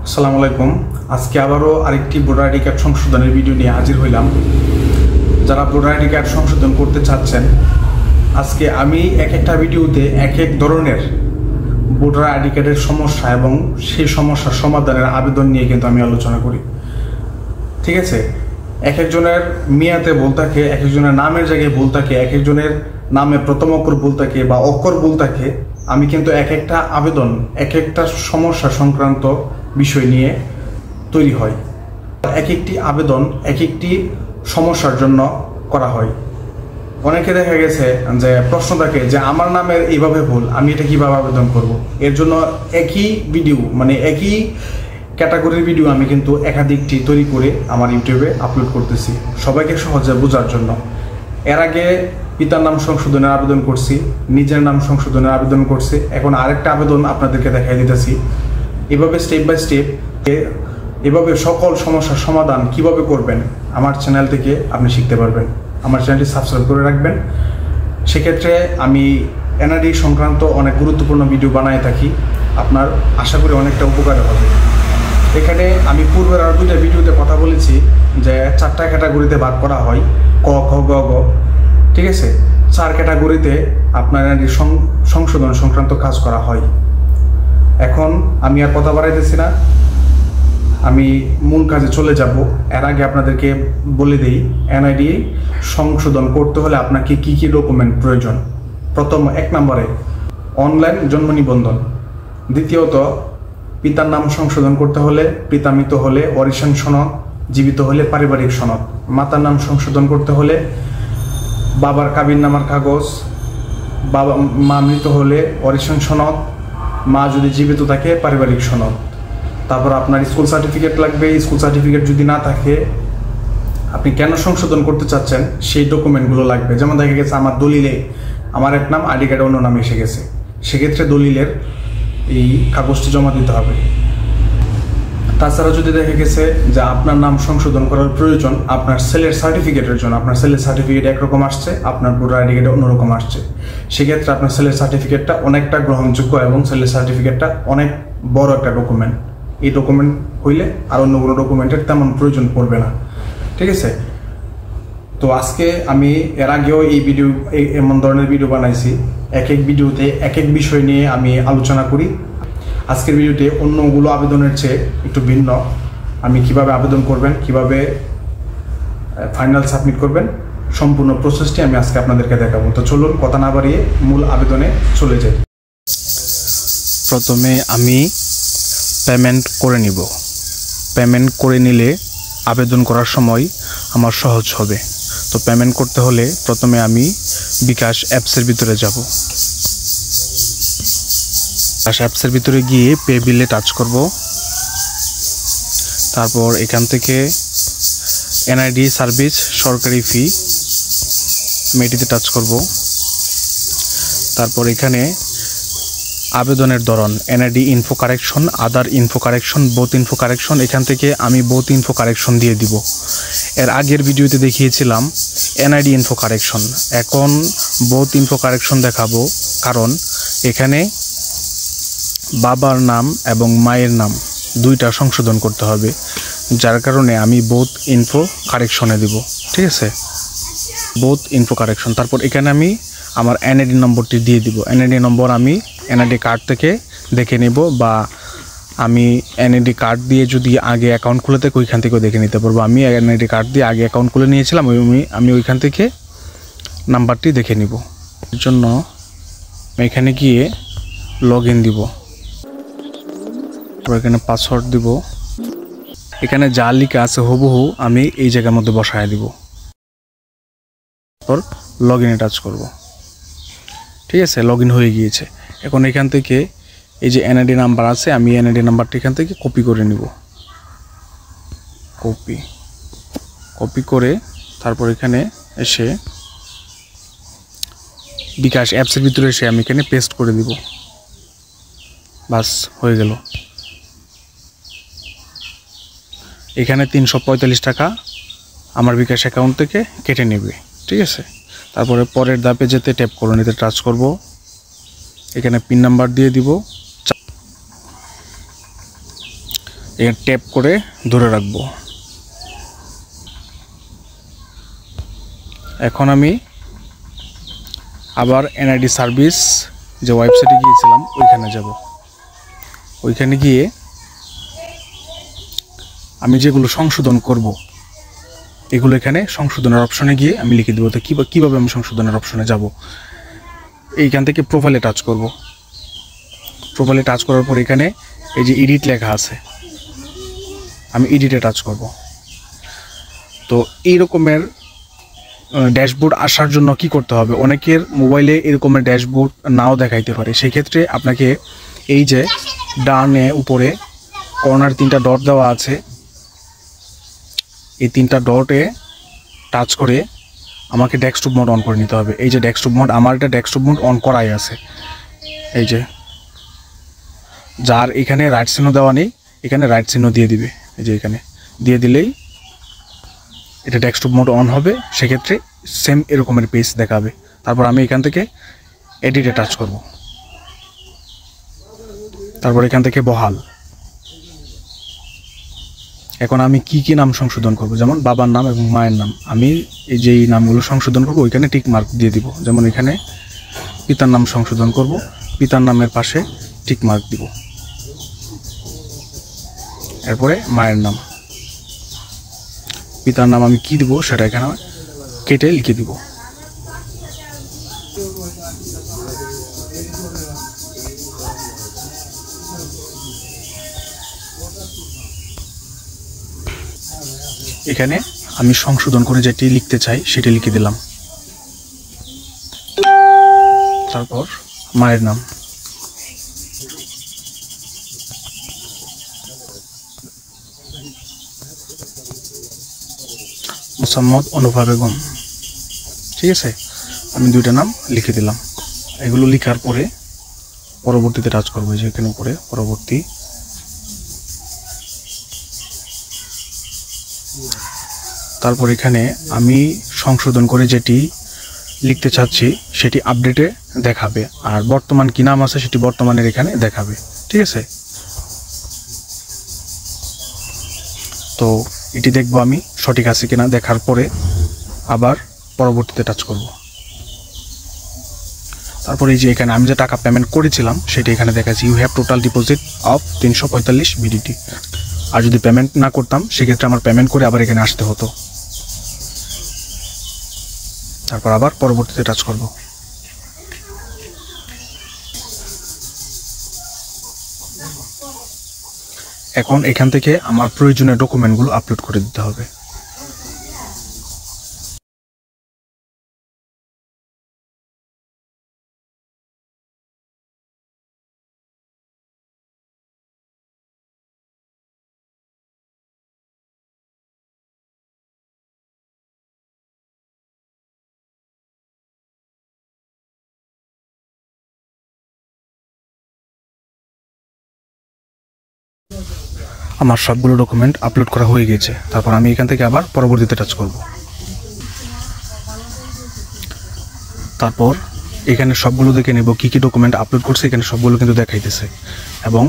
আসসালামু আলাইকুম। আজকে আবারও আরেকটি ভোটার আইডি কার্ড সংশোধনের ভিডিও নিয়ে হাজির হইলাম। যারা ভোটার আইডি কার্ড সংশোধন করতে চাচ্ছেন, আজকে আমি এক একটা ভিডিওতে এক এক ধরনের ভোটার আইডি কার্ডের সমস্যা এবং সেই সমস্যার সমাধানের আবেদন নিয়ে কিন্তু আমি আলোচনা করি। ঠিক আছে, এক একজনের মিয়াতে ভুল থাকে, এক একজনের নামের জায়গায় ভুল থাকে, এক একজনের নামে প্রথম অক্ষর ভুল থাকে বা অক্ষর ভুল থাকে। আমি কিন্তু এক একটা আবেদন এক একটা সমস্যা সংক্রান্ত বিষয় নিয়ে তৈরি হয়। এক একটি আবেদন এক একটি সমস্যার জন্য করা হয়। অনেকে দেখা গেছে যে প্রশ্ন থাকে যে আমার নামের এইভাবে ভুল, আমি এটা কিভাবে আবেদন করব। এর জন্য একই ভিডিও মানে একই ক্যাটাগরির ভিডিও আমি কিন্তু একাধিকটি তৈরি করে আমার ইউটিউবে আপলোড করতেছি সবাইকে সহজে বোঝার জন্য। এর আগে পিতার নাম সংশোধনের আবেদন করছি, নিজের নাম সংশোধনের আবেদন করছি, এখন আরেকটা আবেদন আপনাদেরকে দেখাই দিতেছি। এভাবে স্টেপ বাই স্টেপ এভাবে সকল সমস্যার সমাধান কিভাবে করবেন আমার চ্যানেল থেকে আপনি শিখতে পারবেন। আমার চ্যানেলটি সাবস্ক্রাইব করে রাখবেন। সেক্ষেত্রে আমি এনআইডি সংক্রান্ত অনেক গুরুত্বপূর্ণ ভিডিও বানায় থাকি, আপনার আশা করি অনেকটা উপকার হবে। এখানে আমি পূর্বের আর দুইটা ভিডিওতে কথা বলেছি যে 4টা ক্যাটাগরিতে ভাগ করা হয়, ক খ গ ঘ। ঠিক আছে, 4 ক্যাটাগরিতে আপনার এনআইডি সংশোধন সংক্রান্ত কাজ করা হয়। এখন আমি আর কথা বাড়াইতেছি না, আমি মূল কাজে চলে যাব। এর আগে আপনাদেরকে বলে দিই, এনআইডি সংশোধন করতে হলে আপনাকে কি কি ডকুমেন্ট প্রয়োজন। প্রথম 1 নম্বরে অনলাইন জন্ম নিবন্ধন। দ্বিতীয়ত পিতার নাম সংশোধন করতে হলে পিতা মৃত হলে ওয়ারিশান সনদ, জীবিত হলে পারিবারিক সনদ। মাতার নাম সংশোধন করতে হলে বাবার কাবিননামার কাগজ, মা মৃত হলে ওয়ারিশান সনদ, মা যদি জীবিত থাকে পারিবারিক সনদ। তারপর আপনার স্কুল সার্টিফিকেট লাগবে। স্কুল সার্টিফিকেট যদি না থাকে আপনি কেন সংশোধন করতে চাচ্ছেন সেই ডকুমেন্টগুলো লাগবে। যেমন দেখা গেছে আমার দলিলে আমার এক নাম, আইডি কার্ডে অন্য নাম এসে গেছে, সেক্ষেত্রে দলিলের এই কাগজটি জমা দিতে হবে। তাছাড়া যদি দেখা গেছে যে আপনার নাম সংশোধন করার প্রয়োজন আপনার ছেলের সার্টিফিকেটের জন্য, আপনার ছেলের সার্টিফিকেট একরকম আসছে, আপনার ভোটার আইডি কার্ডে অন্যরকম আসছে, সেক্ষেত্রে আপনার ছেলের সার্টিফিকেটটা অনেকটা গ্রহণযোগ্য এবং ছেলের সার্টিফিকেটটা অনেক বড় একটা ডকুমেন্ট। এই ডকুমেন্ট হইলে আর অন্য কোনো ডকুমেন্টের তেমন প্রয়োজন পড়বে না। ঠিক আছে, তো আজকে আমি এর আগেও এই ভিডিও এমন ধরনের ভিডিও বানাইছি, এক এক ভিডিওতে এক এক বিষয় নিয়ে আমি আলোচনা করি। আজকের ভিডিওতে অন্যগুলো আবেদনের চেয়ে একটু ভিন্ন। আমি কিভাবে আবেদন করবেন, কিভাবে ফাইনাল সাবমিট করবেন, সম্পূর্ণ প্রসেসটি আমি আজকে আপনাদেরকে দেখাবো। তো চলুন কথা না বাড়িয়ে মূল আবেদনে চলে যাই। প্রথমে আমি পেমেন্ট করে নিব। পেমেন্ট করে নিলে আবেদন করার সময় আমার সহজ হবে। তো পেমেন্ট করতে হলে প্রথমে আমি বিকাশ অ্যাপসের ভিতরে যাব। বিকাশ অ্যাপসের ভিতরে গিয়ে পে বিলে টাচ করব। তারপর এখান থেকে এনআইডি সার্ভিস সরকারি ফি আমি এটিতে টাচ করব। তারপর এখানে আবেদনের ধরন এনআইডি ইনফো কারেকশন, আদার info correction, both info correction. এখান থেকে আমি বোথ ইনফো কারেকশন দিয়ে দিব। এর আগের ভিডিওতে দেখিয়েছিলাম এনআইডি ইনফো কারেকশন, এখন বোথ ইনফো কারেকশন দেখাবো, কারণ এখানে বাবার নাম এবং মায়ের নাম দুইটা সংশোধন করতে হবে, যার কারণে আমি বোথ ইনফো কারেকশনে দিব। ঠিক আছে, বোথ ইনফো কারেকশন। তারপর এখানে আমি আমার এনআইডি নম্বরটি দিয়ে দিব। এনআইডি নম্বর আমি এনআইডি কার্ড থেকে দেখে নেব, বা আমি এনআইডি কার্ড দিয়ে যদি আগে অ্যাকাউন্ট খুলে থাকে ওইখান থেকেও দেখে নিতে পারবো। আমি এনআইডি কার্ড দিয়ে আগে অ্যাকাউন্ট খুলে নিয়েছিলাম, আমি ওইখান থেকে নাম্বারটি দেখে নিব। এর জন্য এখানে গিয়ে লগ ইন দিব, তারপর এখানে পাসওয়ার্ড দিব। এখানে যা লেখা আছে হুবহু আমি এই জায়গার মধ্যে বসায় দিব। তারপর লগ ইনে টাচ করব। ঠিক আছে, লগ ইন হয়ে গিয়েছে। এখন এখান থেকে এই যে এনআইডি নাম্বার আছে, আমি এনআইডি নাম্বারটি এখান থেকে কপি করে নিব। কপি করে তারপর এখানে এসে বিকাশ অ্যাপসের ভিতরে এসে আমি এখানে পেস্ট করে দিব। বাস হয়ে গেল। এখানে 345 টাকা আমার বিকাশ অ্যাকাউন্ট থেকে কেটে নেবে। ঠিক আছে, তারপরে পরের ধাপে যেতে ট্যাপ করুন, এতে টাচ করব। এখানে পিন নাম্বার দিয়ে দিব। এখানে ট্যাপ করে ধরে রাখবো। এখন আমি আবার এনআইডি সার্ভিস যে ওয়েবসাইটে গিয়েছিলাম ওইখানে যাব। ওইখানে গিয়ে আমি যেগুলো সংশোধন করব এগুলো এখানে সংশোধনের অপশনে গিয়ে আমি লিখে দেবো। তো কীভাবে আমি সংশোধনের অপশনে যাব, এইখান থেকে প্রোফাইলে টাচ করব। প্রোফাইলে টাচ করার পর এখানে এই যে এডিট লেখা আছে, আমি এডিটে টাচ করব। তো এই রকমের ড্যাশবোর্ড আসার জন্য কি করতে হবে, অনেকের মোবাইলে এরকমের ড্যাশবোর্ড নাও দেখাইতে পারে। সেই ক্ষেত্রে আপনাকে এই যে ডানে উপরে কর্নার 3টা ডট দেওয়া আছে, এই 3টা ডটে টাচ করে আমাকে ডেস্কটপ মোড অন করে নিতে হবে। এই যে ডেস্কটপ মোড, আমার এটা ডেস্কটপ মোড অন করাই আছে। এই যে যার এখানে রাইট চিহ্ন দেওয়া নেই, এখানে রাইট চিহ্ন দিয়ে দিবে। এই যে এখানে দিয়ে দিলেই এটা ডেস্কটপ মোড অন হবে। সেক্ষেত্রে সেম এরকমের পেজ দেখাবে। তারপর আমি এখান থেকে এডিটে টাচ করব। তারপর এখান থেকে বহাল। এখন আমি কি কি নাম সংশোধন করব, যেমন বাবার নাম এবং মায়ের নাম। আমি এই যে নামগুলো সংশোধন করব ওইখানে টিক মার্ক দিয়ে দিব। যেমন এখানে পিতার নাম সংশোধন করব, পিতার নামের পাশে টিক মার্ক দিব। এরপরে মায়ের নাম, পিতার নাম আমি কি দিব সেটা এখানে কেটে লিখে দিব। এখানে আমি সংশোধন করে যেটি লিখতে চাই সেটি লিখে দিলাম। তারপর মায়ের নাম, মোসাম্মদ অনুভা বেগম। ঠিক আছে, আমি 2টা নাম লিখে দিলাম। এগুলো লেখার পরে পরবর্তীতে টাচ করবো। যে এখানে উপরে পরবর্তী। তারপর এখানে আমি সংশোধন করে যেটি লিখতে চাচ্ছি সেটি আপডেটে দেখাবে, আর বর্তমান কি নাম আছে সেটি বর্তমানের এখানে দেখাবে। ঠিক আছে, তো এটি দেখবো আমি সঠিক আছে কিনা। দেখার পরে আবার পরবর্তীতে টাচ করব। তারপরে এই যে এখানে আমি যে টাকা পেমেন্ট করেছিলাম সেটি এখানে দেখাচ্ছি, you have total deposit of 345 BDT. আর যদি পেমেন্ট না করতাম সেক্ষেত্রে আমার পেমেন্ট করে আবার এখানে আসতে হতো। তারপর আবার পরবর্তীতে টাচ করব। এখন এখান থেকে আমার প্রয়োজনীয় ডকুমেন্টগুলো আপলোড করে দিতে হবে। আমার সবগুলো ডকুমেন্ট আপলোড করা হয়ে গেছে। তারপর আমি এখান থেকে আবার পরবর্তীতে টাচ করব। তারপর এখানে সবগুলো দেখে নেব কি কি ডকুমেন্ট আপলোড করছে। এখানে সবগুলো কিন্তু দেখাইতেছে এবং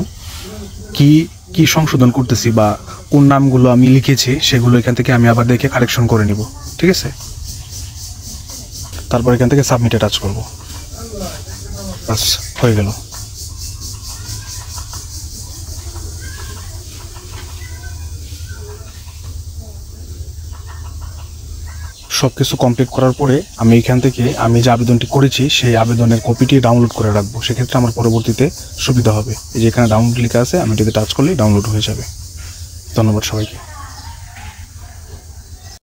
কি কি সংশোধন করতেছি বা কোন নামগুলো আমি লিখেছি সেগুলো এখান থেকে আমি আবার দেখে কারেকশন করে নিব। ঠিক আছে, তারপর এখান থেকে সাবমিটে টাচ করব। বাস হয়ে গেল। সব কিছু কমপ্লিট করার পরে আমি এখান থেকে আমি যে আবেদনটি করেছি সেই আবেদনের কপিটি ডাউনলোড করে রাখবো। সেক্ষেত্রে আমার পরবর্তীতে সুবিধা হবে। এই যে এখানে ডাউনলোড লেখা আছে, আমি এটাতে টাচ করলেই ডাউনলোড হয়ে যাবে। ধন্যবাদ সবাইকে।